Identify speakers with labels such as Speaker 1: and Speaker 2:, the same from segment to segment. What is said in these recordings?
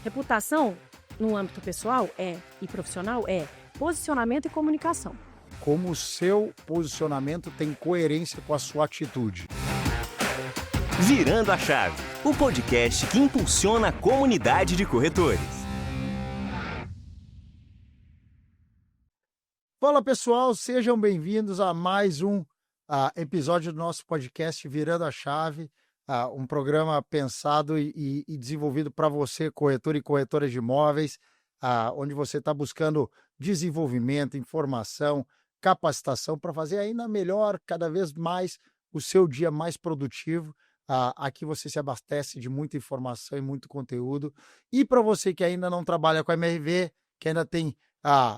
Speaker 1: Reputação, no âmbito pessoal, e profissional, posicionamento e comunicação.
Speaker 2: Como o seu posicionamento tem coerência com a sua atitude.
Speaker 3: Virando a Chave, o podcast que impulsiona a comunidade de corretores.
Speaker 2: Fala pessoal, sejam bem-vindos a mais um episódio do nosso podcast Virando a Chave, um programa pensado e desenvolvido para você, corretor e corretora de imóveis, onde você está buscando desenvolvimento, informação, capacitação para fazer ainda melhor, cada vez mais, o seu dia mais produtivo. Aqui você se abastece de muita informação e muito conteúdo. E para você que ainda não trabalha com a MRV, que ainda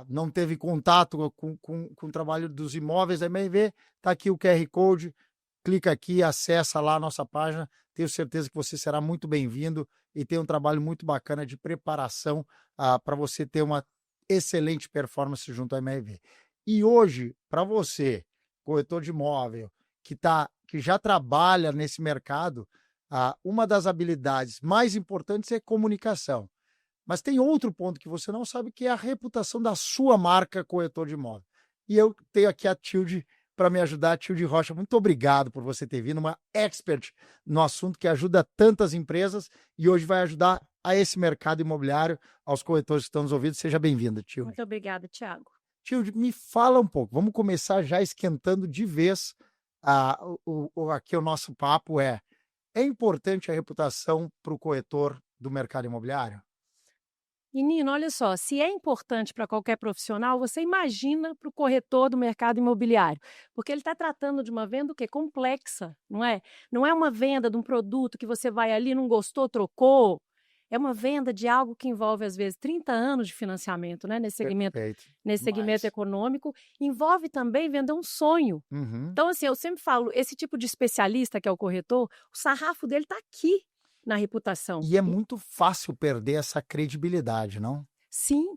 Speaker 2: não teve contato com o trabalho dos imóveis da MRV, está aqui o QR Code, clica aqui, acessa lá a nossa página, tenho certeza que você será muito bem-vindo e tem um trabalho muito bacana de preparação para você ter uma excelente performance junto à MRV. E hoje, para você, corretor de imóvel, que já trabalha nesse mercado, uma das habilidades mais importantes é comunicação. Mas tem outro ponto que você não sabe, que é a reputação da sua marca corretor de imóvel. E eu tenho aqui a Tilde para me ajudar, Tilde Rocha. Muito obrigado por você ter vindo, uma expert no assunto que ajuda tantas empresas e hoje vai ajudar a esse mercado imobiliário, aos corretores que estão nos ouvindo. Seja bem-vinda, Tilde.
Speaker 1: Muito obrigada, Thiago.
Speaker 2: Tilde, me fala um pouco. Vamos começar já esquentando de vez. Aqui o nosso papo é importante a reputação para o corretor do mercado imobiliário?
Speaker 1: Menino, olha só, se é importante para qualquer profissional, você imagina para o corretor do mercado imobiliário, porque ele está tratando de uma venda o quê? Complexa, não é? Não é uma venda de um produto que você vai ali, não gostou, trocou. É uma venda de algo que envolve, às vezes, 30 anos de financiamento, né? Nesse segmento econômico. Envolve também vender um sonho.
Speaker 2: Uhum.
Speaker 1: Então, assim, eu sempre falo, esse tipo de especialista que é o corretor, o sarrafo dele está aqui na reputação.
Speaker 2: E é muito fácil perder essa credibilidade, não?
Speaker 1: Sim.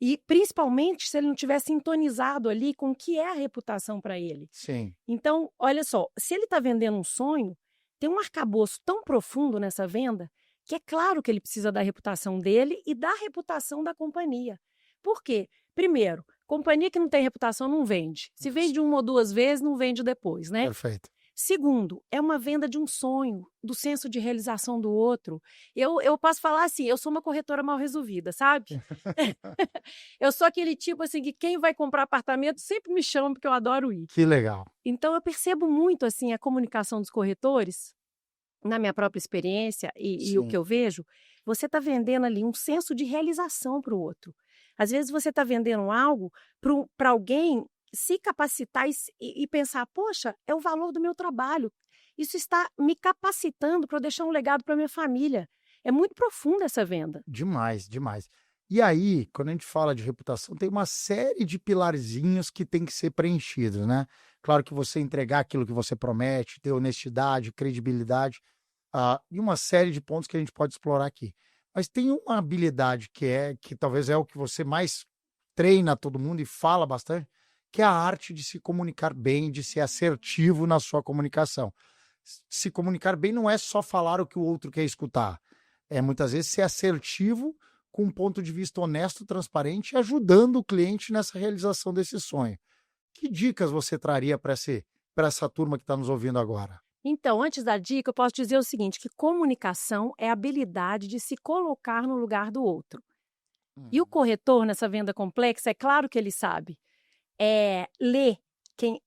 Speaker 1: E principalmente se ele não tiver sintonizado ali com o que é a reputação para ele.
Speaker 2: Sim.
Speaker 1: Então, olha só, se ele está vendendo um sonho, tem um arcabouço tão profundo nessa venda que é claro que ele precisa da reputação dele e da reputação da companhia. Por quê? Primeiro, companhia que não tem reputação não vende. Se vende uma ou duas vezes, não vende depois, né?
Speaker 2: Perfeito.
Speaker 1: Segundo, é uma venda de um sonho, do senso de realização do outro. Eu posso falar assim, eu sou uma corretora mal resolvida, sabe? Eu sou aquele tipo assim que quem vai comprar apartamento sempre me chama porque eu adoro ir.
Speaker 2: Que legal.
Speaker 1: Então eu percebo muito assim a comunicação dos corretores, na minha própria experiência e o que eu vejo, você está vendendo ali um senso de realização para o outro. Às vezes você está vendendo algo para alguém se capacitar e pensar, poxa, é o valor do meu trabalho. Isso está me capacitando para eu deixar um legado para minha família. É muito profunda essa venda.
Speaker 2: Demais, demais. E aí, quando a gente fala de reputação, tem uma série de pilarzinhos que tem que ser preenchidos, né? Claro que você entregar aquilo que você promete, ter honestidade, credibilidade, e uma série de pontos que a gente pode explorar aqui. Mas tem uma habilidade que talvez é o que você mais treina todo mundo e fala bastante, que é a arte de se comunicar bem, de ser assertivo na sua comunicação. Se comunicar bem não é só falar o que o outro quer escutar, é muitas vezes ser assertivo com um ponto de vista honesto, transparente, ajudando o cliente nessa realização desse sonho. Que dicas você traria para essa turma que está nos ouvindo agora?
Speaker 1: Então, antes da dica, eu posso dizer o seguinte, que comunicação é a habilidade de se colocar no lugar do outro. E o corretor, nessa venda complexa, é claro que ele sabe. Ler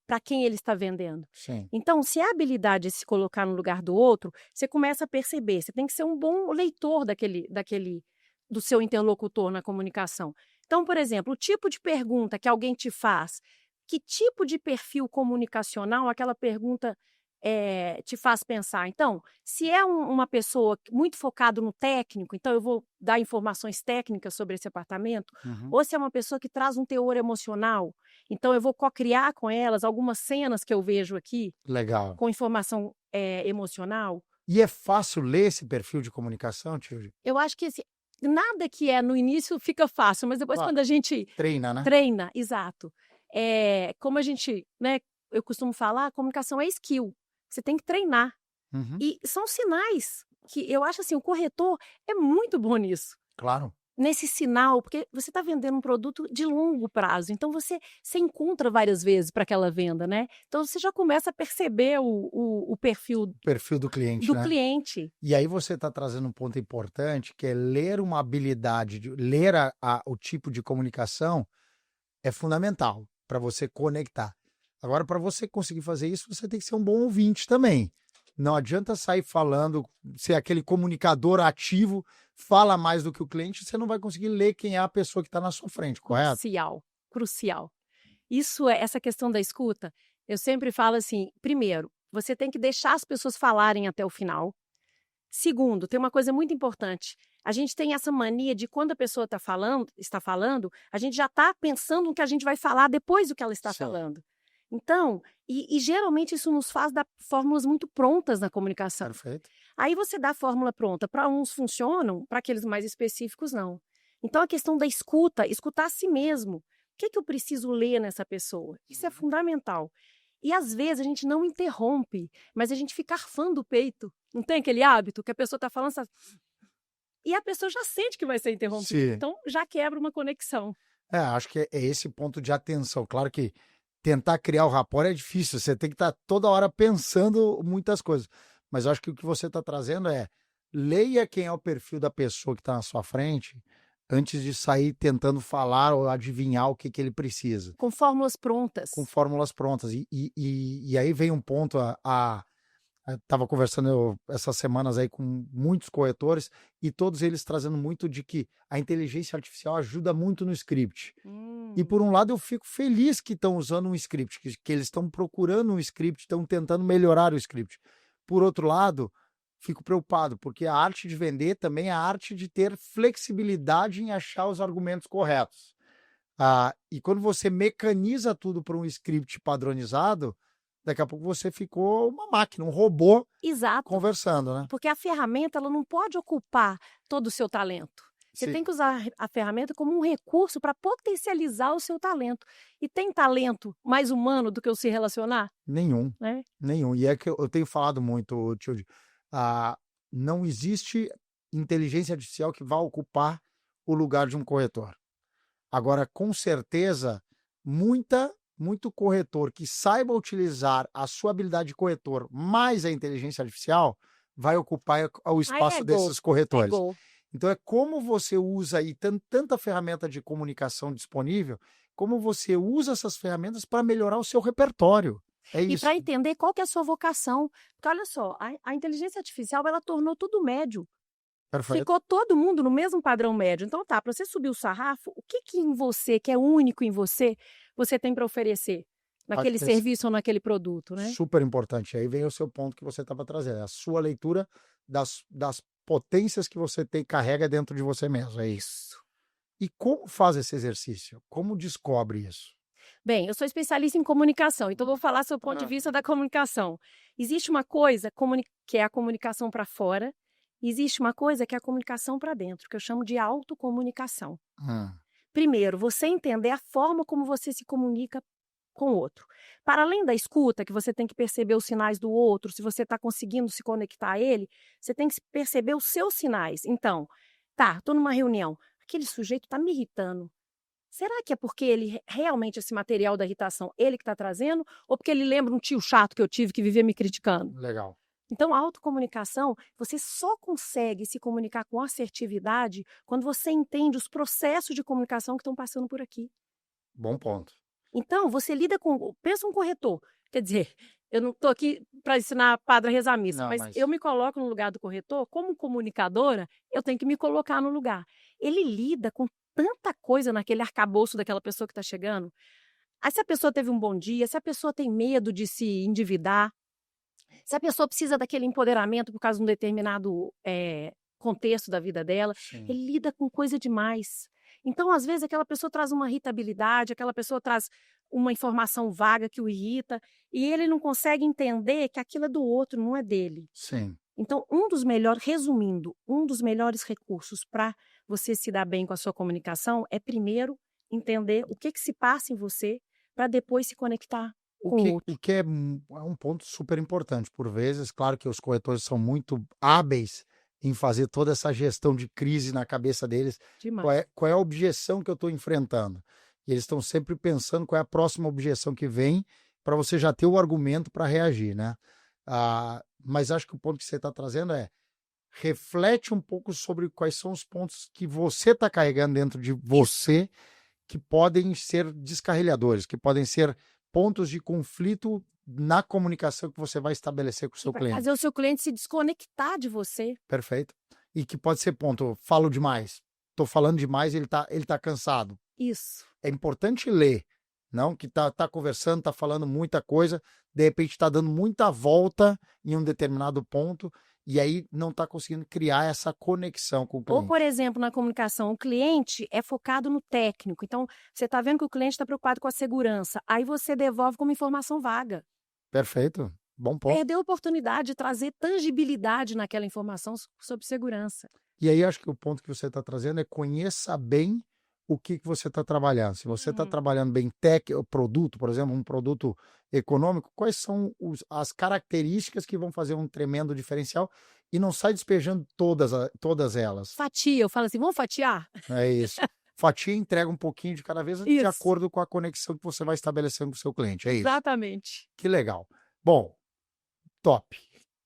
Speaker 1: para quem ele está vendendo.
Speaker 2: Sim.
Speaker 1: Então, se a habilidade é se colocar no lugar do outro, você começa a perceber, você tem que ser um bom leitor do seu interlocutor na comunicação. Então, por exemplo, o tipo de pergunta que alguém te faz, que tipo de perfil comunicacional aquela pergunta te faz pensar. Então, se é uma pessoa muito focada no técnico, então eu vou dar informações técnicas sobre esse apartamento, ou se é uma pessoa que traz um teor emocional, então eu vou co-criar com elas algumas cenas que eu vejo aqui,
Speaker 2: Legal.
Speaker 1: com informação emocional.
Speaker 2: E é fácil ler esse perfil de comunicação, Tilde?
Speaker 1: Eu acho que assim, nada que no início fica fácil, mas depois quando a gente
Speaker 2: treina, né?
Speaker 1: Treina, exato. Como a gente, né, eu costumo falar, a comunicação é skill. Você tem que treinar. E são sinais que eu acho assim, o corretor é muito bom nisso.
Speaker 2: Claro.
Speaker 1: Nesse sinal, porque você está vendendo um produto de longo prazo, então você encontra várias vezes para aquela venda, né. Então você já começa a perceber o perfil
Speaker 2: Perfil do cliente,
Speaker 1: do
Speaker 2: né?
Speaker 1: cliente.
Speaker 2: E aí você está trazendo um ponto importante, que é ler uma habilidade, ler o tipo de comunicação é fundamental para você conectar. Agora, para você conseguir fazer isso, você tem que ser um bom ouvinte também. Não adianta sair falando, ser aquele comunicador ativo, fala mais do que o cliente, você não vai conseguir ler quem é a pessoa que está na sua frente, correto?
Speaker 1: Crucial, crucial. Essa questão da escuta, eu sempre falo assim, primeiro, você tem que deixar as pessoas falarem até o final. Segundo, tem uma coisa muito importante, a gente tem essa mania de quando a pessoa está falando, a gente já está pensando no que a gente vai falar depois do que ela está
Speaker 2: Sim.
Speaker 1: falando. Então, geralmente isso nos faz dar fórmulas muito prontas na comunicação.
Speaker 2: Perfeito.
Speaker 1: Aí você dá a fórmula pronta, para uns funcionam, para aqueles mais específicos não. Então a questão da escuta, escutar a si mesmo. O que eu preciso ler nessa pessoa? Isso é fundamental. E às vezes a gente não interrompe, mas a gente fica arfando o peito. Não tem aquele hábito que a pessoa está falando e a pessoa já sente que vai ser interrompida.
Speaker 2: Sim.
Speaker 1: Então já quebra uma conexão.
Speaker 2: Acho que é esse ponto de atenção. Claro que tentar criar o rapport é difícil, você tem que estar toda hora pensando muitas coisas. Mas eu acho que o que você está trazendo é, leia quem é o perfil da pessoa que está na sua frente, antes de sair tentando falar ou adivinhar o que ele precisa,
Speaker 1: Com fórmulas prontas.
Speaker 2: com fórmulas prontas. E aí vem um ponto, eu estava conversando essas semanas aí com muitos corretores e todos eles trazendo muito de que a inteligência artificial ajuda muito no script. E por um lado eu fico feliz que estão usando um script, que eles estão procurando um script, estão tentando melhorar o script. Por outro lado, fico preocupado, porque a arte de vender também é a arte de ter flexibilidade em achar os argumentos corretos. E quando você mecaniza tudo para um script padronizado, daqui a pouco você ficou uma máquina, um robô
Speaker 1: Exato.
Speaker 2: conversando, né?
Speaker 1: Porque a ferramenta ela não pode ocupar todo o seu talento. Você
Speaker 2: Sim.
Speaker 1: tem que usar a ferramenta como um recurso para potencializar o seu talento. E tem talento mais humano do que o se relacionar?
Speaker 2: Nenhum,
Speaker 1: Né?
Speaker 2: nenhum. E é que eu tenho falado muito, Tilde, não existe inteligência artificial que vá ocupar o lugar de um corretor. Agora, com certeza, muito corretor que saiba utilizar a sua habilidade de corretor mais a inteligência artificial vai ocupar o espaço desses corretores. Então, é como você usa aí tanta ferramenta de comunicação disponível, como você usa essas ferramentas para melhorar o seu repertório. É
Speaker 1: E
Speaker 2: isso.
Speaker 1: para entender qual que é a sua vocação. Porque olha só, a inteligência artificial ela tornou tudo médio.
Speaker 2: Perfeito.
Speaker 1: Ficou todo mundo no mesmo padrão médio. Então tá, para você subir o sarrafo, o que em você, que é único em você, você tem para oferecer naquele serviço ou naquele produto, né?
Speaker 2: Super importante. Aí vem o seu ponto que você estava trazendo, a sua leitura das potências que você carrega dentro de você mesmo, é isso. E como faz esse exercício? Como descobre isso?
Speaker 1: Bem, eu sou especialista em comunicação, então vou falar sobre o ponto de vista da comunicação. Existe uma coisa que é a comunicação para fora, existe uma coisa que é a comunicação para dentro, que eu chamo de autocomunicação. Primeiro, você entender a forma como você se comunica com o outro. Para além da escuta, que você tem que perceber os sinais do outro, se você está conseguindo se conectar a ele, você tem que perceber os seus sinais. Então, estou numa reunião, aquele sujeito está me irritando. Será que é porque ele realmente, esse material da irritação, ele que está trazendo? Ou porque ele lembra um tio chato que eu tive que vivia me criticando?
Speaker 2: Legal.
Speaker 1: Então, a autocomunicação, você só consegue se comunicar com assertividade quando você entende os processos de comunicação que estão passando por aqui.
Speaker 2: Bom ponto.
Speaker 1: Então, você lida com... Pensa um corretor. Quer dizer, eu não estou aqui para ensinar padre a rezar a missa, mas eu me coloco no lugar do corretor. Como comunicadora, eu tenho que me colocar no lugar. Ele lida com tanta coisa naquele arcabouço daquela pessoa que está chegando. Aí se a pessoa teve um bom dia, se a pessoa tem medo de se endividar, se a pessoa precisa daquele empoderamento por causa de um determinado contexto da vida dela, ele lida com coisa demais. Então, às vezes, aquela pessoa traz uma irritabilidade, aquela pessoa traz uma informação vaga que o irrita, e ele não consegue entender que aquilo é do outro, não é dele.
Speaker 2: Sim.
Speaker 1: Então, resumindo, um dos melhores recursos para você se dar bem com a sua comunicação é, primeiro, entender o que se passa em você, para depois se conectar com o outro.
Speaker 2: O que é um ponto super importante. Por vezes, claro que os corretores são muito hábeis em fazer toda essa gestão de crise na cabeça deles.
Speaker 1: Demais.
Speaker 2: Qual é a objeção que eu estou enfrentando? E eles estão sempre pensando qual é a próxima objeção que vem para você já ter o argumento para reagir, né? Mas acho que o ponto que você está trazendo é reflete um pouco sobre quais são os pontos que você está carregando dentro de você que podem ser descarrilhadores, que podem ser pontos de conflito na comunicação que você vai estabelecer com o seu cliente.
Speaker 1: Fazer o seu cliente se desconectar de você.
Speaker 2: Perfeito. E que pode ser ponto, falo demais, estou falando demais, ele tá cansado.
Speaker 1: Isso.
Speaker 2: É importante ler, não que tá conversando, tá falando muita coisa, de repente está dando muita volta em um determinado ponto, e aí não está conseguindo criar essa conexão com o cliente.
Speaker 1: Ou, por exemplo, na comunicação, o cliente é focado no técnico. Então, você está vendo que o cliente está preocupado com a segurança. Aí você devolve como informação vaga.
Speaker 2: Perfeito. Bom ponto.
Speaker 1: Perdeu a oportunidade de trazer tangibilidade naquela informação sobre segurança.
Speaker 2: E aí acho que o ponto que você está trazendo é conheça bem o que você está trabalhando. Se você está trabalhando bem produto, por exemplo, um produto econômico, quais são as características que vão fazer um tremendo diferencial e não sai despejando todas elas.
Speaker 1: Fatia, eu falo assim, vamos fatiar?
Speaker 2: É isso. Fatia entrega um pouquinho de cada vez de acordo com a conexão que você vai estabelecendo com o seu cliente. É isso.
Speaker 1: Exatamente.
Speaker 2: Que legal. Bom, top.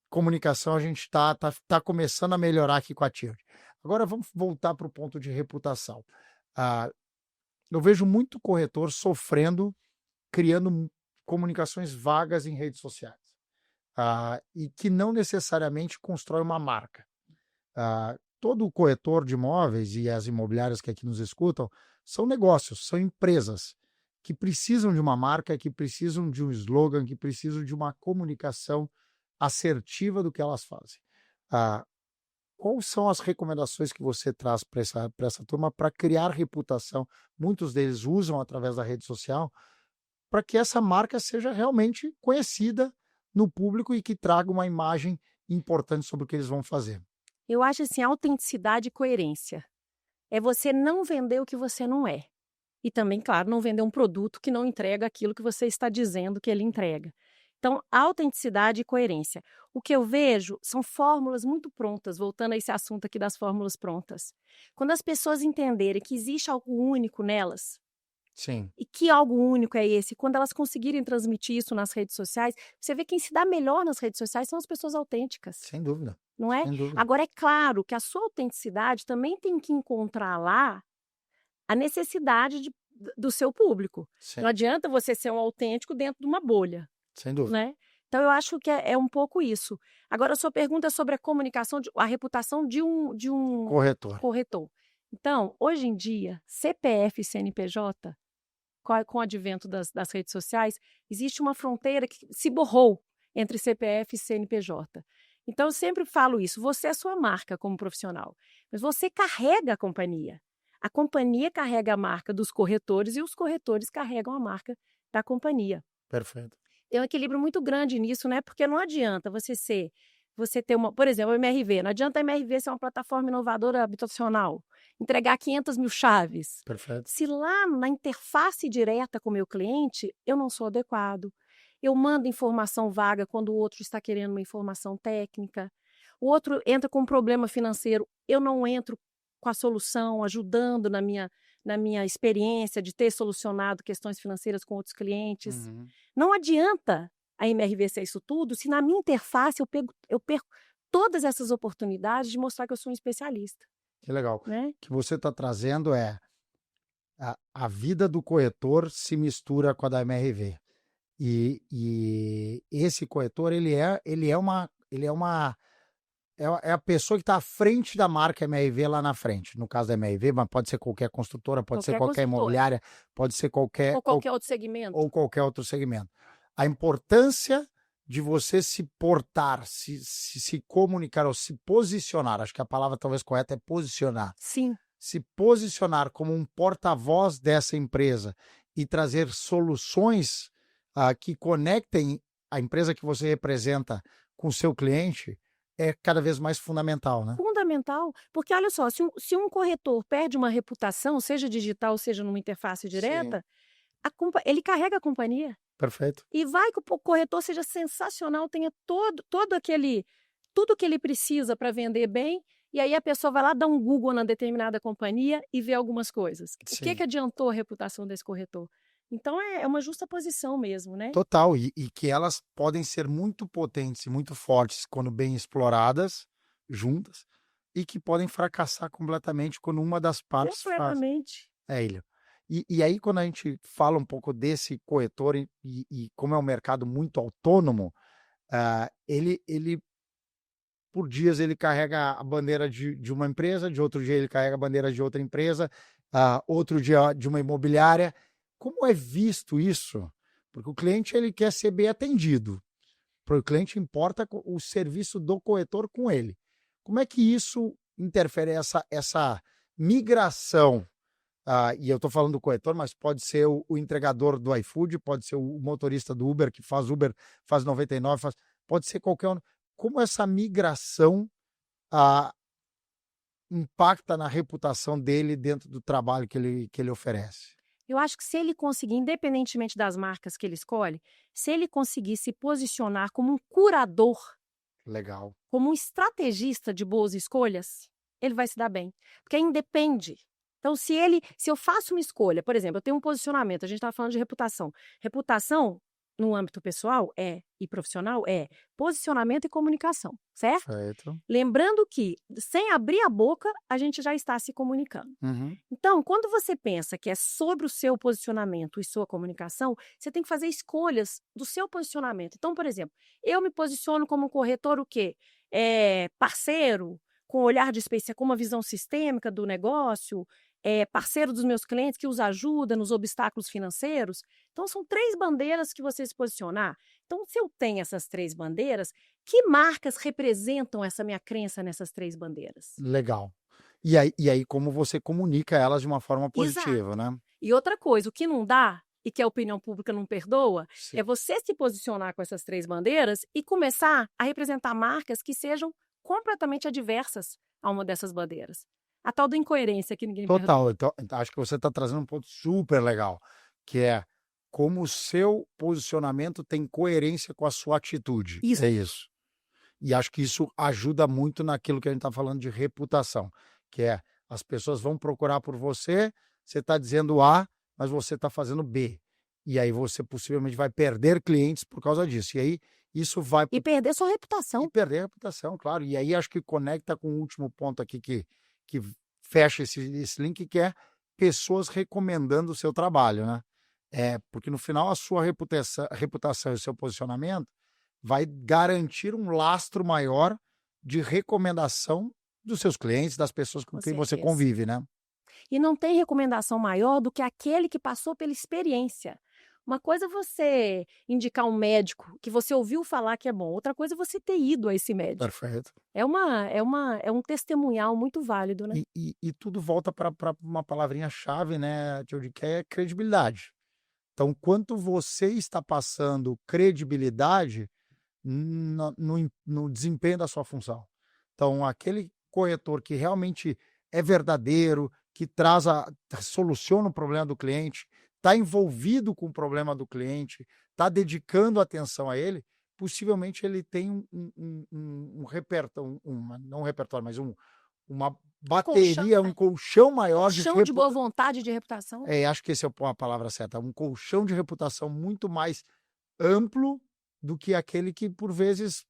Speaker 2: Comunicação a gente está começando a melhorar aqui com a Tilt. Agora vamos voltar para o ponto de reputação. Eu vejo muito corretor sofrendo, criando comunicações vagas em redes sociais e que não necessariamente constrói uma marca. Todo corretor de imóveis e as imobiliárias que aqui nos escutam são negócios, são empresas que precisam de uma marca, que precisam de um slogan, que precisam de uma comunicação assertiva do que elas fazem. Quais são as recomendações que você traz para essa turma para criar reputação? Muitos deles usam através da rede social para que essa marca seja realmente conhecida no público e que traga uma imagem importante sobre o que eles vão fazer.
Speaker 1: Eu acho assim, autenticidade e coerência. É você não vender o que você não é. E também, claro, não vender um produto que não entrega aquilo que você está dizendo que ele entrega. Então, autenticidade e coerência. O que eu vejo são fórmulas muito prontas, voltando a esse assunto aqui das fórmulas prontas. Quando as pessoas entenderem que existe algo único nelas,
Speaker 2: sim,
Speaker 1: e que algo único é esse, quando elas conseguirem transmitir isso nas redes sociais, você vê quem se dá melhor nas redes sociais são as pessoas autênticas.
Speaker 2: sem dúvida.
Speaker 1: Não é?
Speaker 2: Sem dúvida.
Speaker 1: Agora, é claro que a sua autenticidade também tem que encontrar lá a necessidade do seu público.
Speaker 2: Sim.
Speaker 1: Não adianta você ser um autêntico dentro de uma bolha.
Speaker 2: Sem dúvida.
Speaker 1: Né? Então, eu acho que é um pouco isso. Agora, a sua pergunta é sobre a comunicação, a reputação de um corretor. Então, hoje em dia, CPF e CNPJ, com o advento das redes sociais, existe uma fronteira que se borrou entre CPF e CNPJ. Então, eu sempre falo isso, você é sua marca como profissional, mas você carrega a companhia. A companhia carrega a marca dos corretores e os corretores carregam a marca da companhia.
Speaker 2: Perfeito.
Speaker 1: Tem um equilíbrio muito grande nisso, né? Porque não adianta você ter uma, por exemplo, a MRV, não adianta a MRV ser uma plataforma inovadora habitacional, entregar 500 mil chaves.
Speaker 2: Perfeito.
Speaker 1: Se lá na interface direta com o meu cliente, eu não sou adequado, eu mando informação vaga quando o outro está querendo uma informação técnica, o outro entra com um problema financeiro, eu não entro com a solução, ajudando na minha experiência de ter solucionado questões financeiras com outros clientes. Não adianta a MRV ser isso tudo se na minha interface eu perco todas essas oportunidades de mostrar que eu sou um especialista.
Speaker 2: Que legal.
Speaker 1: Né?
Speaker 2: O que você está trazendo é a vida do corretor se mistura com a da MRV. E esse corretor, ele é a pessoa que está à frente da marca MRV lá na frente. No caso da MRV, mas pode ser qualquer construtora, pode ser qualquer imobiliária, pode ser qualquer
Speaker 1: outro segmento.
Speaker 2: Ou qualquer outro segmento. A importância de você se portar, se comunicar ou se posicionar, acho que a palavra talvez correta é posicionar.
Speaker 1: Sim.
Speaker 2: Se posicionar como um porta-voz dessa empresa e trazer soluções que conectem a empresa que você representa com o seu cliente é cada vez mais fundamental, né?
Speaker 1: Fundamental, porque olha só, se um corretor perde uma reputação, seja digital, seja numa interface direta, ele carrega a companhia.
Speaker 2: Perfeito.
Speaker 1: E vai que o corretor seja sensacional, tenha todo tudo que ele precisa para vender bem, e aí a pessoa vai lá dar um Google na determinada companhia e vê algumas coisas. O que
Speaker 2: Sim.
Speaker 1: que adiantou a reputação desse corretor? Então é uma justa posição mesmo, né?
Speaker 2: Total, e que elas podem ser muito potentes e muito fortes quando bem exploradas, juntas, e que podem fracassar completamente quando uma das partes faz.
Speaker 1: Completamente.
Speaker 2: Ilha. E aí, quando a gente fala um pouco desse corretor e como é um mercado muito autônomo, ele por dias ele carrega a bandeira de uma empresa, de outro dia ele carrega a bandeira de outra empresa, outro dia de uma imobiliária. Como é visto isso? Porque o cliente ele quer ser bem atendido. Para o cliente importa o serviço do corretor com ele. Como é que isso interfere essa migração? E eu estou falando do corretor, mas pode ser o entregador do iFood, pode ser o motorista do Uber, que faz Uber, faz 99, pode ser qualquer um. Como essa migração impacta na reputação dele dentro do trabalho que ele oferece?
Speaker 1: Eu acho que se ele conseguir, independentemente das marcas que ele escolhe, se ele conseguir se posicionar como um curador,
Speaker 2: Legal.
Speaker 1: como um estrategista de boas escolhas, ele vai se dar bem. Porque aí independe. Então, se eu faço uma escolha, por exemplo, eu tenho um posicionamento, a gente estava falando de reputação. Reputação, no âmbito pessoal, e profissional, posicionamento e comunicação, certo?
Speaker 2: Certo.
Speaker 1: Lembrando que, sem abrir a boca, a gente já está se comunicando.
Speaker 2: Uhum.
Speaker 1: Então, quando você pensa que é sobre o seu posicionamento e sua comunicação, você tem que fazer escolhas do seu posicionamento. Então, por exemplo, eu me posiciono como corretor o quê? Parceiro, com olhar de especial, com uma visão sistêmica do negócio, parceiro dos meus clientes que os ajuda nos obstáculos financeiros. Então, são 3 bandeiras que você se posicionar. Então, se eu tenho essas 3 bandeiras, que marcas representam essa minha crença nessas 3 bandeiras?
Speaker 2: Legal. E aí como você comunica elas de uma forma positiva, né?
Speaker 1: E outra coisa, o que não dá, e que a opinião pública não perdoa,
Speaker 2: Sim.
Speaker 1: é você se posicionar com essas 3 bandeiras e começar a representar marcas que sejam completamente adversas a uma dessas bandeiras. A tal da incoerência que ninguém perdoa.
Speaker 2: Total. Então, acho que você está trazendo um ponto super legal, que é como o seu posicionamento tem coerência com a sua atitude.
Speaker 1: Isso.
Speaker 2: É isso. E acho que isso ajuda muito naquilo que a gente está falando de reputação, que é as pessoas vão procurar por você, você está dizendo A, mas você está fazendo B. E aí você possivelmente vai perder clientes por causa disso. E aí isso vai...
Speaker 1: E perder sua reputação.
Speaker 2: E perder a reputação, claro. E aí acho que conecta com o último ponto aqui que fecha esse link, que é pessoas recomendando o seu trabalho, né? Porque no final a sua reputação e o seu posicionamento vai garantir um lastro maior de recomendação dos seus clientes, das pessoas com quem você
Speaker 1: certeza.
Speaker 2: convive, né?
Speaker 1: E não tem recomendação maior do que aquele que passou pela experiência. Uma coisa é você indicar um médico que você ouviu falar que é bom, outra coisa é você ter ido a esse médico.
Speaker 2: Perfeito.
Speaker 1: É um testemunhal muito válido, né?
Speaker 2: E tudo volta para uma palavrinha-chave, né, Tilde, que é credibilidade. Então, quanto você está passando credibilidade no desempenho da sua função. Então, aquele corretor que realmente é verdadeiro, que soluciona o problema do cliente, está envolvido com o problema do cliente, está dedicando atenção a ele, possivelmente ele tem um repertório, não um repertório, mas uma bateria, um colchão maior
Speaker 1: Colchão de boa vontade de reputação.
Speaker 2: Acho que essa é a palavra certa, um colchão de reputação muito mais amplo do que aquele que, por vezes,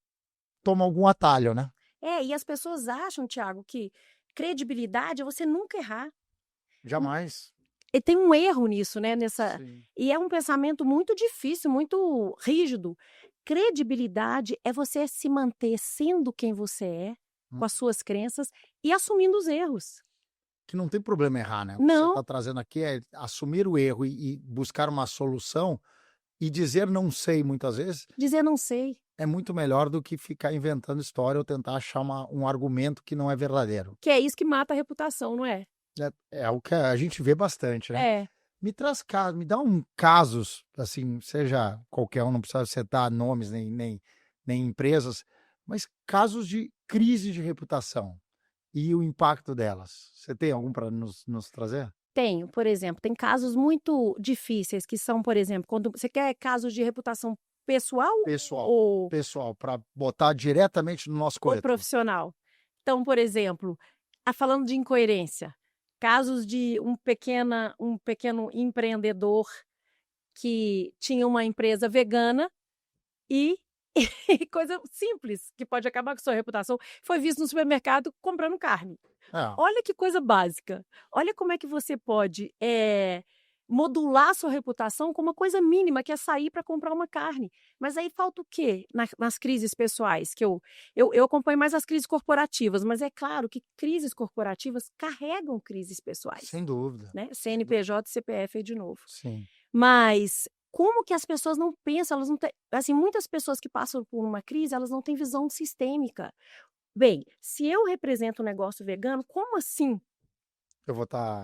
Speaker 2: toma algum atalho, né?
Speaker 1: E as pessoas acham, Thiago, que credibilidade é você nunca errar.
Speaker 2: Jamais.
Speaker 1: E tem um erro nisso, né?
Speaker 2: Sim.
Speaker 1: E é um pensamento muito difícil, muito rígido. Credibilidade é você se manter sendo quem você é, com as suas crenças e assumindo os erros.
Speaker 2: Que não tem problema errar, né? O
Speaker 1: Não.
Speaker 2: que você está trazendo aqui é assumir o erro e buscar uma solução e dizer não sei muitas vezes.
Speaker 1: Dizer não sei.
Speaker 2: É muito melhor do que ficar inventando história ou tentar achar um argumento que não é verdadeiro.
Speaker 1: Que é isso que mata a reputação, não é?
Speaker 2: É o que a gente vê bastante, né? Me traz casos, me dá casos, assim, seja qualquer um, não precisa citar nomes nem empresas, mas casos de crise de reputação e o impacto delas. Você tem algum para nos trazer?
Speaker 1: Tenho, por exemplo, tem casos muito difíceis que são, por exemplo, quando você quer casos de reputação pessoal
Speaker 2: Pessoal, para botar diretamente no nosso
Speaker 1: ou
Speaker 2: corretor.
Speaker 1: profissional? Então, por exemplo, falando de incoerência, casos de um pequeno empreendedor que tinha uma empresa vegana e coisa simples, que pode acabar com sua reputação, foi visto no supermercado comprando carne. Olha que coisa básica. Olha como é que você pode modular sua reputação com uma coisa mínima, que é sair para comprar uma carne. Mas aí falta o quê nas crises pessoais? Que eu acompanho mais as crises corporativas, mas é claro que crises corporativas carregam crises pessoais.
Speaker 2: Sem dúvida.
Speaker 1: Né? CNPJ e CPF aí de novo.
Speaker 2: Sim.
Speaker 1: Mas como que as pessoas não pensam, elas não têm, assim, muitas pessoas que passam por uma crise, elas não têm visão sistêmica. Bem, se eu represento um negócio vegano, como assim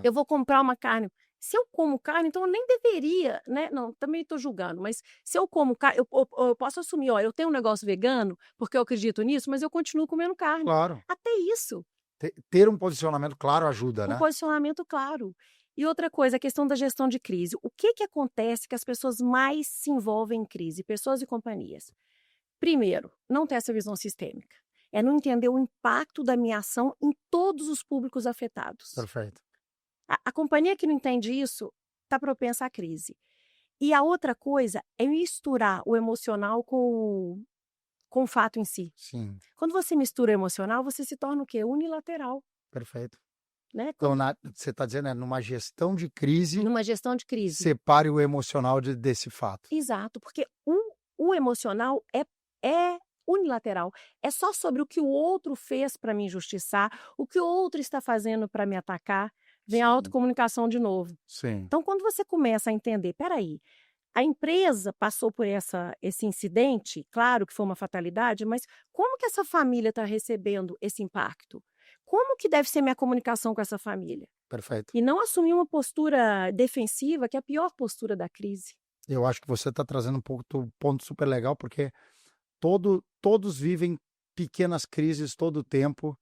Speaker 1: eu vou comprar uma carne? Se eu como carne, então eu nem deveria, né? Não, também estou julgando, mas se eu como carne, eu posso assumir, ó, eu tenho um negócio vegano, porque eu acredito nisso, mas eu continuo comendo carne.
Speaker 2: Claro.
Speaker 1: Até isso.
Speaker 2: Ter um posicionamento claro ajuda, né?
Speaker 1: Um posicionamento claro. E outra coisa, a questão da gestão de crise. O que acontece que as pessoas mais se envolvem em crise, pessoas e companhias? Primeiro, não ter essa visão sistêmica. É não entender o impacto da minha ação em todos os públicos afetados.
Speaker 2: Perfeito.
Speaker 1: A companhia que não entende isso está propensa à crise. E a outra coisa é misturar o emocional com o fato em si.
Speaker 2: Sim.
Speaker 1: Quando você mistura o emocional, você se torna o quê? Unilateral.
Speaker 2: Perfeito.
Speaker 1: Né?
Speaker 2: Então, você está dizendo, numa gestão de crise...
Speaker 1: Numa gestão de crise.
Speaker 2: Separe o emocional desse fato.
Speaker 1: Exato, porque o emocional é unilateral. É só sobre o que o outro fez para me injustiçar, o que o outro está fazendo para me atacar. Vem a autocomunicação de novo.
Speaker 2: Sim.
Speaker 1: Então, quando você começa a entender, peraí, a empresa passou por esse incidente, claro que foi uma fatalidade, mas como que essa família está recebendo esse impacto? Como que deve ser minha comunicação com essa família?
Speaker 2: Perfeito.
Speaker 1: E não assumir uma postura defensiva, que é a pior postura da crise.
Speaker 2: Eu acho que você está trazendo um ponto super legal, porque todos vivem pequenas crises todo o tempo,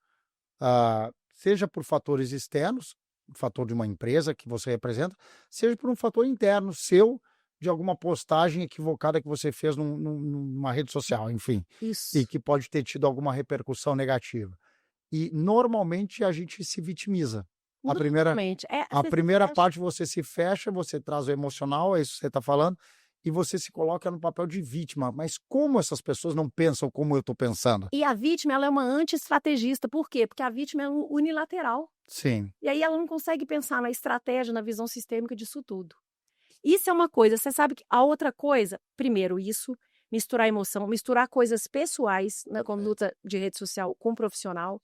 Speaker 2: seja por fatores externos, o fator de uma empresa que você representa, seja por um fator interno seu, de alguma postagem equivocada que você fez numa rede social, enfim.
Speaker 1: Isso.
Speaker 2: E que pode ter tido alguma repercussão negativa. E, normalmente, a gente se vitimiza. A primeira parte você se fecha, você traz o emocional, é isso que você está falando, e você se coloca no papel de vítima. Mas como essas pessoas não pensam como eu estou pensando?
Speaker 1: E a vítima, ela é uma anti-estrategista. Por quê? Porque a vítima é unilateral.
Speaker 2: Sim.
Speaker 1: E aí ela não consegue pensar na estratégia, na visão sistêmica disso tudo. Isso é uma coisa. Você sabe que a outra coisa, primeiro isso, misturar emoção, misturar coisas pessoais na conduta de rede social com profissional.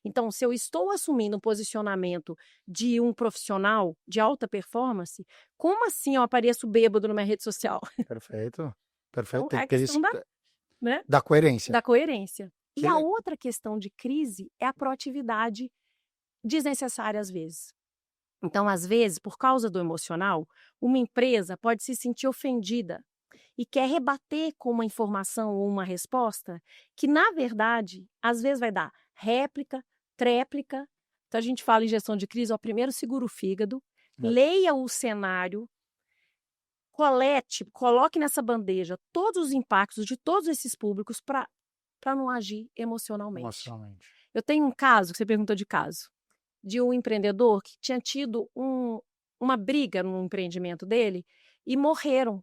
Speaker 1: Então, se eu estou assumindo um posicionamento de um profissional de alta performance, como assim eu apareço bêbado numa rede social?
Speaker 2: Perfeito.
Speaker 1: Então,
Speaker 2: Tem
Speaker 1: é a
Speaker 2: que ter
Speaker 1: questão
Speaker 2: isso,
Speaker 1: né?
Speaker 2: da coerência.
Speaker 1: Da coerência. E
Speaker 2: Que
Speaker 1: a
Speaker 2: le-
Speaker 1: outra questão de crise é a proatividade desnecessária às vezes. Então, às vezes, por causa do emocional, uma empresa pode se sentir ofendida e quer rebater com uma informação ou uma resposta que, na verdade, às vezes vai dar réplica, tréplica. Então, a gente fala em gestão de crise, ó, primeiro segura o fígado, leia o cenário, coloque nessa bandeja todos os impactos de todos esses públicos para não agir emocionalmente. Eu tenho um caso, que você perguntou de caso, de um empreendedor que tinha tido uma briga no empreendimento dele e morreram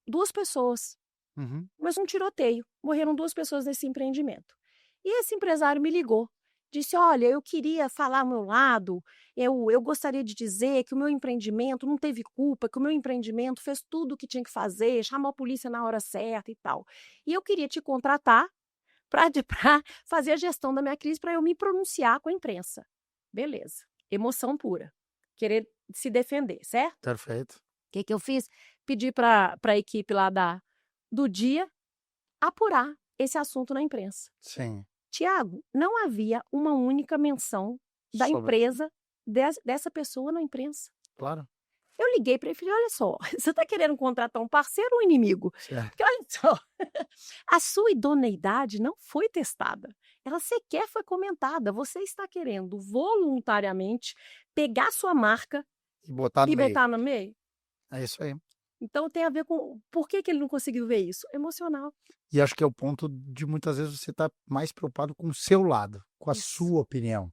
Speaker 1: 2 pessoas.
Speaker 2: Uhum.
Speaker 1: Mas um tiroteio. Morreram 2 pessoas nesse empreendimento. E esse empresário me ligou. Disse, olha, eu queria falar ao meu lado, eu gostaria de dizer que o meu empreendimento não teve culpa, que o meu empreendimento fez tudo o que tinha que fazer, chamou a polícia na hora certa e tal. E eu queria te contratar para fazer a gestão da minha crise, para eu me pronunciar com a imprensa. Beleza. Emoção pura. Querer se defender, certo?
Speaker 2: Perfeito.
Speaker 1: O que eu fiz? Pedi para a equipe lá do dia apurar esse assunto na imprensa.
Speaker 2: Sim.
Speaker 1: Tiago, não havia uma única menção da empresa dessa pessoa na imprensa.
Speaker 2: Claro.
Speaker 1: Eu liguei para ele e falei, olha só, você está querendo contratar um parceiro ou um inimigo?
Speaker 2: Certo.
Speaker 1: Porque olha só, a sua idoneidade não foi testada. Ela sequer foi comentada. Você está querendo voluntariamente pegar sua marca
Speaker 2: E botar no meio.
Speaker 1: no meio?
Speaker 2: É isso aí.
Speaker 1: Então tem a ver com por que ele não conseguiu ver isso? Emocional.
Speaker 2: E acho que é o ponto de muitas vezes você estar mais preocupado com o seu lado, com a
Speaker 1: Isso.
Speaker 2: sua opinião.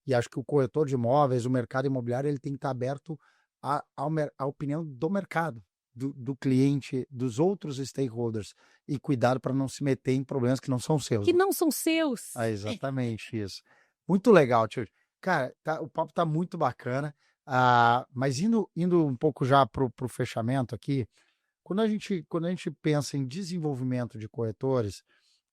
Speaker 2: E acho que o corretor de imóveis, o mercado imobiliário, ele tem que estar aberto à opinião do mercado, do cliente, dos outros stakeholders. E cuidado para não se meter em problemas que não são seus.
Speaker 1: Que não são seus.
Speaker 2: Exatamente isso. Muito legal, tio. Cara, o papo está muito bacana. Mas indo um pouco já para o fechamento aqui, quando a gente pensa em desenvolvimento de corretores,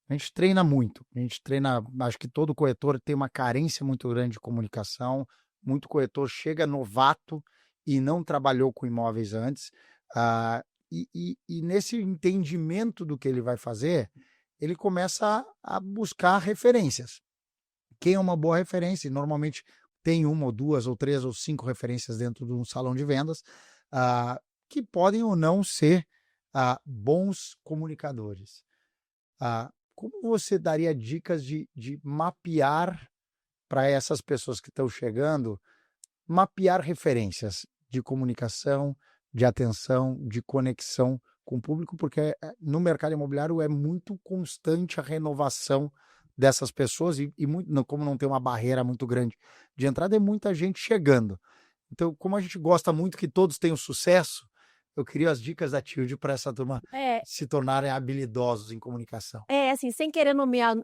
Speaker 2: a gente treina muito. A gente treina, acho que todo corretor tem uma carência muito grande de comunicação. Muito corretor chega novato e não trabalhou com imóveis antes. E nesse entendimento do que ele vai fazer, ele começa a buscar referências. Quem é uma boa referência? E normalmente tem uma ou duas ou três ou cinco referências dentro de um salão de vendas que podem ou não ser bons comunicadores. Como você daria dicas de mapear para essas pessoas que estão chegando, mapear referências de comunicação, de atenção, de conexão com o público, porque no mercado imobiliário é muito constante a renovação dessas pessoas e como não tem uma barreira muito grande de entrada, é muita gente chegando. Então, como a gente gosta muito que todos tenham sucesso, eu queria as dicas da Tilde para essa turma se tornarem habilidosos em comunicação.
Speaker 1: Assim, sem querer nomear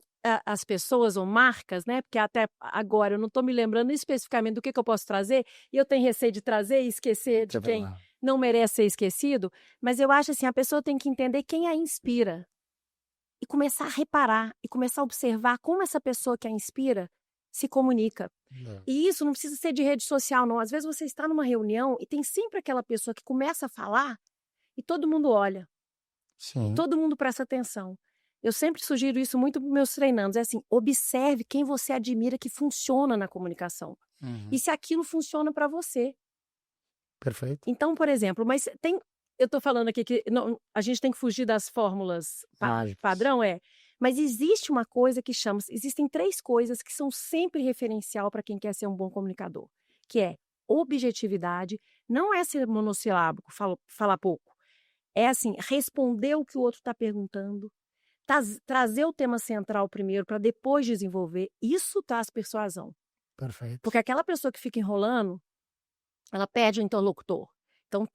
Speaker 1: as pessoas ou marcas, né? Porque até agora eu não estou me lembrando especificamente do que eu posso trazer, e eu tenho receio de trazer e esquecer de quem não merece ser esquecido, mas eu acho assim, a pessoa tem que entender quem a inspira e começar a reparar e começar a observar como essa pessoa que a inspira se comunica. E isso não precisa ser de rede social, não. Às vezes você está numa reunião e tem sempre aquela pessoa que começa a falar e todo mundo olha.
Speaker 2: Sim.
Speaker 1: Todo mundo presta atenção. Eu sempre sugiro isso muito para os meus treinandos. É assim, observe quem você admira que funciona na comunicação. E se aquilo funciona para você.
Speaker 2: Perfeito.
Speaker 1: Então, por exemplo, eu estou falando aqui que a gente tem que fugir das fórmulas padrão, mas existe uma coisa que existem 3 coisas que são sempre referencial para quem quer ser um bom comunicador, que é objetividade, não é ser monossilábico, falar pouco, é assim, responder o que o outro está perguntando, trazer o tema central primeiro para depois desenvolver, isso traz persuasão.
Speaker 2: Perfeito.
Speaker 1: Porque aquela pessoa que fica enrolando, ela perde o interlocutor. Então,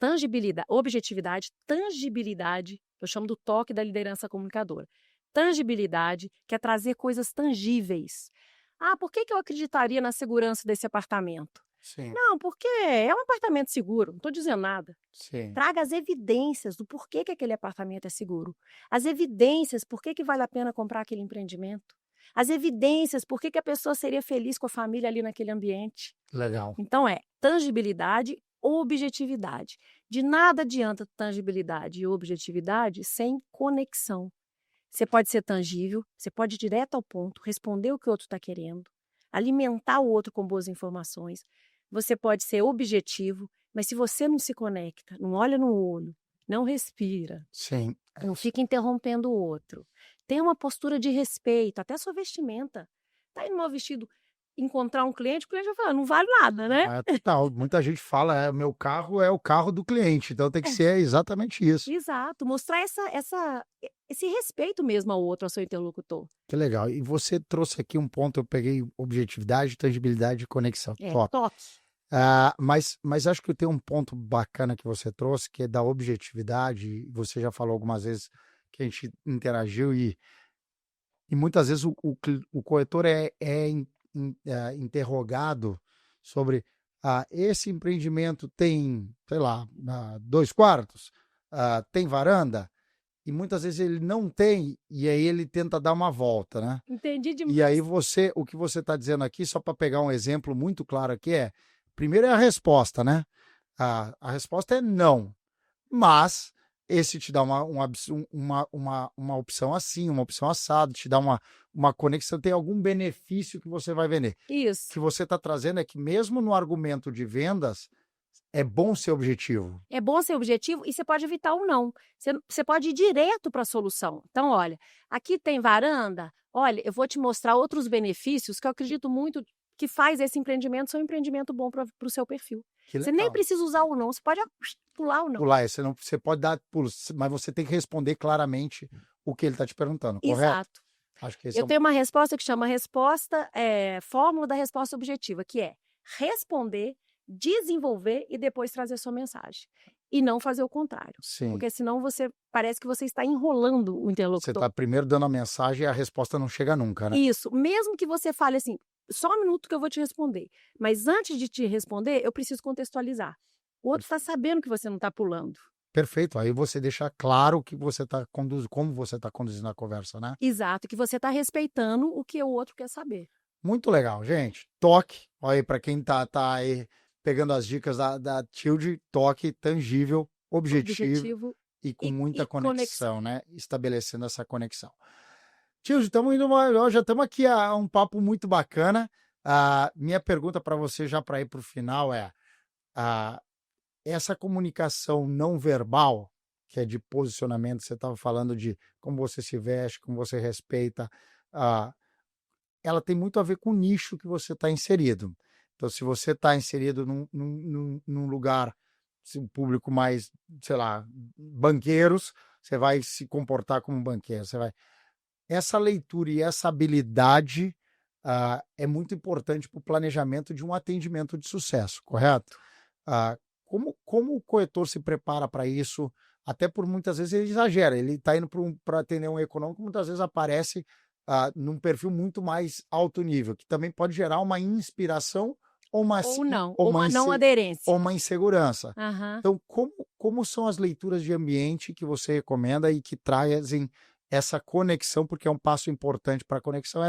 Speaker 1: objetividade, tangibilidade, eu chamo do toque da liderança comunicadora. Tangibilidade, que é trazer coisas tangíveis. Por que eu acreditaria na segurança desse apartamento?
Speaker 2: Sim.
Speaker 1: Não, porque é um apartamento seguro, não estou dizendo nada.
Speaker 2: Sim.
Speaker 1: Traga as evidências do porquê que aquele apartamento é seguro. As evidências, por que vale a pena comprar aquele empreendimento. As evidências, por que a pessoa seria feliz com a família ali naquele ambiente.
Speaker 2: Legal.
Speaker 1: Então, tangibilidade, objetividade. De nada adianta tangibilidade e objetividade sem conexão. Você pode ser tangível, você pode ir direto ao ponto, responder o que o outro está querendo, alimentar o outro com boas informações. Você pode ser objetivo, mas se você não se conecta, não olha no olho, não respira,
Speaker 2: sim,
Speaker 1: não fica interrompendo o outro, tem uma postura de respeito, até a sua vestimenta. Está indo mal vestido, encontrar um cliente, o cliente vai falar, não vale nada, né?
Speaker 2: Total. Muita gente fala, meu carro é o carro do cliente, então tem que ser exatamente isso.
Speaker 1: Exato, mostrar esse respeito mesmo ao outro, ao seu interlocutor.
Speaker 2: Que legal. E você trouxe aqui um ponto, eu peguei objetividade, tangibilidade e conexão. Top.
Speaker 1: Toque.
Speaker 2: Mas acho que tem um ponto bacana que você trouxe, que é da objetividade. Você já falou algumas vezes que a gente interagiu e muitas vezes o corretor é interrogado sobre esse empreendimento tem, sei lá, 2 quartos, tem varanda, e muitas vezes ele não tem, e aí ele tenta dar uma volta, né?
Speaker 1: Entendi demais.
Speaker 2: E aí o que você está dizendo aqui, só para pegar um exemplo muito claro aqui, primeiro é a resposta, né? A resposta é não, mas esse te dá uma opção assim, uma opção assado, te dá uma conexão, tem algum benefício que você vai vender.
Speaker 1: Isso.
Speaker 2: O que você está trazendo é que mesmo no argumento de vendas, é bom ser objetivo.
Speaker 1: É bom ser objetivo e você pode evitar o não. Você pode ir direto para a solução. Então, olha, aqui tem varanda, olha, eu vou te mostrar outros benefícios que eu acredito muito que faz esse empreendimento ser um empreendimento bom para o seu perfil.
Speaker 2: Que
Speaker 1: Você nem
Speaker 2: legal.
Speaker 1: precisa usar o não, você pode pular o não.
Speaker 2: Pular, você pode dar pulos, mas você tem que responder claramente o que ele está te perguntando, correto?
Speaker 1: Exato.
Speaker 2: Acho que esse é
Speaker 1: Eu tenho uma resposta que chama fórmula da resposta objetiva, que é responder, desenvolver e depois trazer sua mensagem. E não fazer o contrário.
Speaker 2: Sim.
Speaker 1: Porque senão parece que você está enrolando o
Speaker 2: Você
Speaker 1: interlocutor.
Speaker 2: está primeiro dando a mensagem e a resposta não chega nunca, né?
Speaker 1: Isso. Mesmo que você fale assim, só um minuto que eu vou te responder. Mas antes de te responder, eu preciso contextualizar. O outro está sabendo que você não está pulando.
Speaker 2: Perfeito. Aí você deixa claro que você está como você está conduzindo a conversa, né?
Speaker 1: Exato. Que você está respeitando o que o outro quer saber.
Speaker 2: Muito legal, gente. Toque. Olha aí, para quem tá aí pegando as dicas da Tilde, toque tangível, objetivo e com muita conexão, né? Estabelecendo essa conexão. Tilde, já estamos aqui a um papo muito bacana. Minha pergunta para você, já para ir para o final, essa comunicação não verbal, que é de posicionamento, você estava falando de como você se veste, como você respeita, ela tem muito a ver com o nicho que você está inserido. Então, se você está inserido num lugar, um público mais, sei lá, banqueiros, você vai se comportar como um banqueiro. Essa leitura e essa habilidade é muito importante para o planejamento de um atendimento de sucesso, correto? Como o corretor se prepara para isso? Até por muitas vezes ele exagera, ele está indo para atender um econômico, muitas vezes aparece num perfil muito mais alto nível, que também pode gerar uma inspiração ou uma
Speaker 1: não aderência.
Speaker 2: Ou uma insegurança.
Speaker 1: Uhum.
Speaker 2: Então, como são as leituras de ambiente que você recomenda e que trazem essa conexão, porque é um passo importante para a conexão,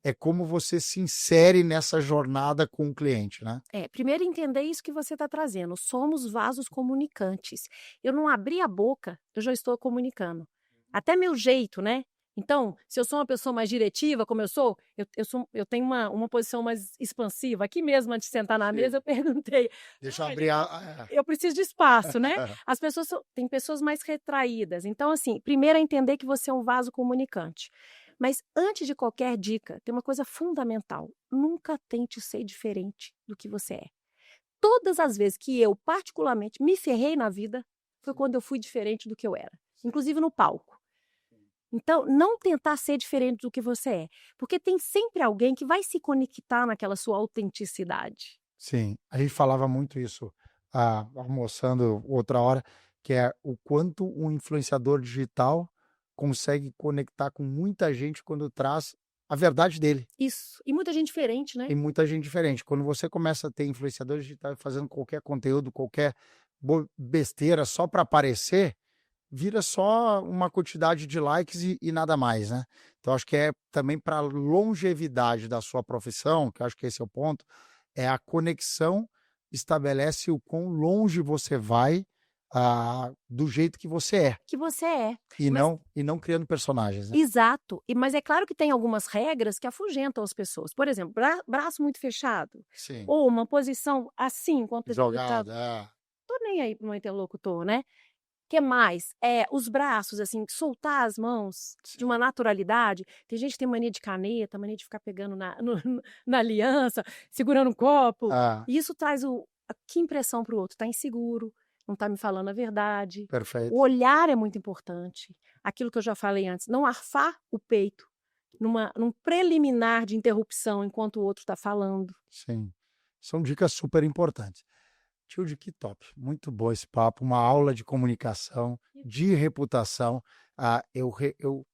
Speaker 2: é como você se insere nessa jornada com o cliente, né?
Speaker 1: Primeiro entender isso que você está trazendo. Somos vasos comunicantes. Eu não abri a boca, eu já estou comunicando. Até meu jeito, né? Então, se eu sou uma pessoa mais diretiva, como eu sou, eu tenho uma posição mais expansiva. Aqui mesmo, antes de sentar na mesa, eu perguntei.
Speaker 2: Deixa eu abrir
Speaker 1: Eu preciso de espaço, né? As pessoas tem pessoas mais retraídas. Então, assim, primeiro é entender que você é um vaso comunicante. Mas antes de qualquer dica, tem uma coisa fundamental. Nunca tente ser diferente do que você é. Todas as vezes que eu, particularmente, me ferrei na vida, foi quando eu fui diferente do que eu era. Inclusive no palco. Então, não tentar ser diferente do que você é. Porque tem sempre alguém que vai se conectar naquela sua autenticidade.
Speaker 2: Sim, a gente falava muito isso almoçando outra hora, que é o quanto um influenciador digital consegue conectar com muita gente quando traz a verdade dele.
Speaker 1: Isso. E muita gente diferente, né?
Speaker 2: E muita gente diferente. Quando você começa a ter influenciadores digitais fazendo qualquer conteúdo, qualquer besteira só para aparecer, vira só uma quantidade de likes e nada mais, né? Então, acho que é também para a longevidade da sua profissão, que acho que esse é o ponto, é a conexão estabelece o quão longe você vai do jeito que você é.
Speaker 1: Que você é.
Speaker 2: E não criando personagens, né?
Speaker 1: Exato. Mas é claro que tem algumas regras que afugentam as pessoas. Por exemplo, braço muito fechado.
Speaker 2: Sim.
Speaker 1: Ou uma posição assim, enquanto
Speaker 2: jogada.
Speaker 1: Tô nem aí pro meu interlocutor, né? Que mais? Os braços, assim, soltar as mãos de uma naturalidade. Tem gente que tem mania de caneta, mania de ficar pegando na aliança, segurando um copo. E isso traz que impressão pro outro? Tá inseguro, não tá me falando a verdade.
Speaker 2: Perfeito.
Speaker 1: O olhar é muito importante. Aquilo que eu já falei antes, não arfar o peito num preliminar de interrupção enquanto o outro está falando.
Speaker 2: Sim, são dicas super importantes. Tilde, que top. Muito bom esse papo, uma aula de comunicação, de reputação. Eu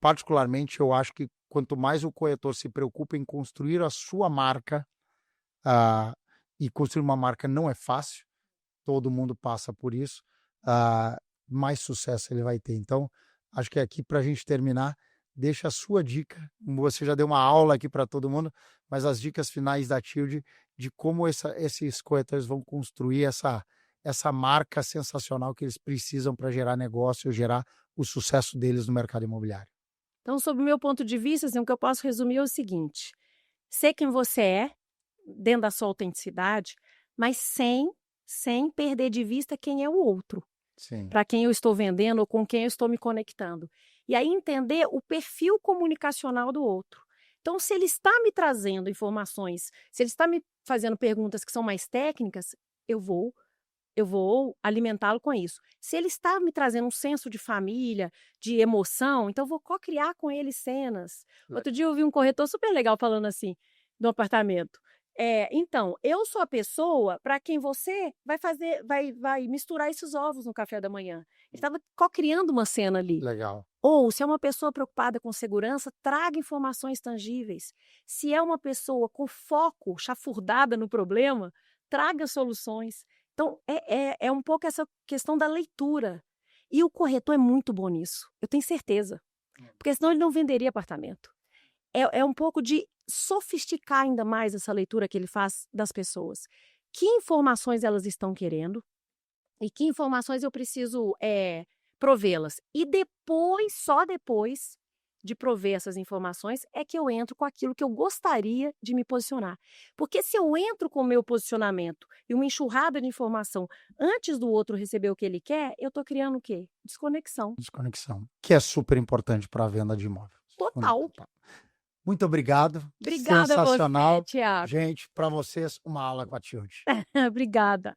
Speaker 2: particularmente, eu acho que quanto mais o corretor se preocupa em construir a sua marca, e construir uma marca não é fácil, todo mundo passa por isso, mais sucesso ele vai ter. Então, acho que aqui, para a gente terminar, deixa a sua dica. Você já deu uma aula aqui para todo mundo, mas as dicas finais da Tilde de como esses corretores vão construir essa marca sensacional que eles precisam para gerar negócio, gerar o sucesso deles no mercado imobiliário.
Speaker 1: Então, sob o meu ponto de vista, assim, o que eu posso resumir é o seguinte: ser quem você é, dentro da sua autenticidade, mas sem perder de vista quem é o outro. Para quem eu estou vendendo ou com quem eu estou me conectando. E aí entender o perfil comunicacional do outro. Então, se ele está me trazendo informações, se ele está me fazendo perguntas que são mais técnicas, eu vou alimentá-lo com isso. Se ele está me trazendo um senso de família, de emoção, então eu vou co-criar com ele cenas. Outro dia eu vi um corretor super legal falando assim, do apartamento. Então, eu sou a pessoa para quem você vai misturar esses ovos no café da manhã. Ele estava co-criando uma cena ali.
Speaker 2: Legal.
Speaker 1: Ou, se é uma pessoa preocupada com segurança, traga informações tangíveis. Se é uma pessoa com foco, chafurdada no problema, traga soluções. Então, é um pouco essa questão da leitura. E o corretor é muito bom nisso, eu tenho certeza. Porque senão ele não venderia apartamento. É um pouco de sofisticar ainda mais essa leitura que ele faz das pessoas. Que informações elas estão querendo e que informações eu preciso provê-las. E depois, só depois de prover essas informações, é que eu entro com aquilo que eu gostaria de me posicionar. Porque se eu entro com o meu posicionamento e uma enxurrada de informação antes do outro receber o que ele quer, eu estou criando o quê? Desconexão.
Speaker 2: Desconexão, que é super importante para a venda de imóvel.
Speaker 1: Total.
Speaker 2: Muito obrigado.
Speaker 1: Obrigada
Speaker 2: Sensacional.
Speaker 1: a você, Thiago.
Speaker 2: Gente, para vocês, uma aula com a Tilde.
Speaker 1: Obrigada.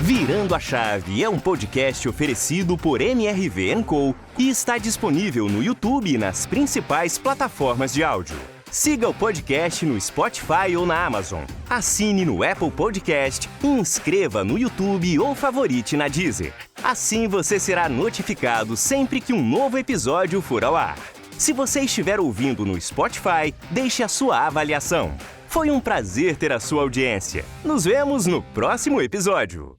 Speaker 3: Virando a Chave é um podcast oferecido por MRV & Co. e está disponível no YouTube e nas principais plataformas de áudio. Siga o podcast no Spotify ou na Amazon. Assine no Apple Podcast e inscreva no YouTube ou favorite na Deezer. Assim você será notificado sempre que um novo episódio for ao ar. Se você estiver ouvindo no Spotify, deixe a sua avaliação. Foi um prazer ter a sua audiência. Nos vemos no próximo episódio.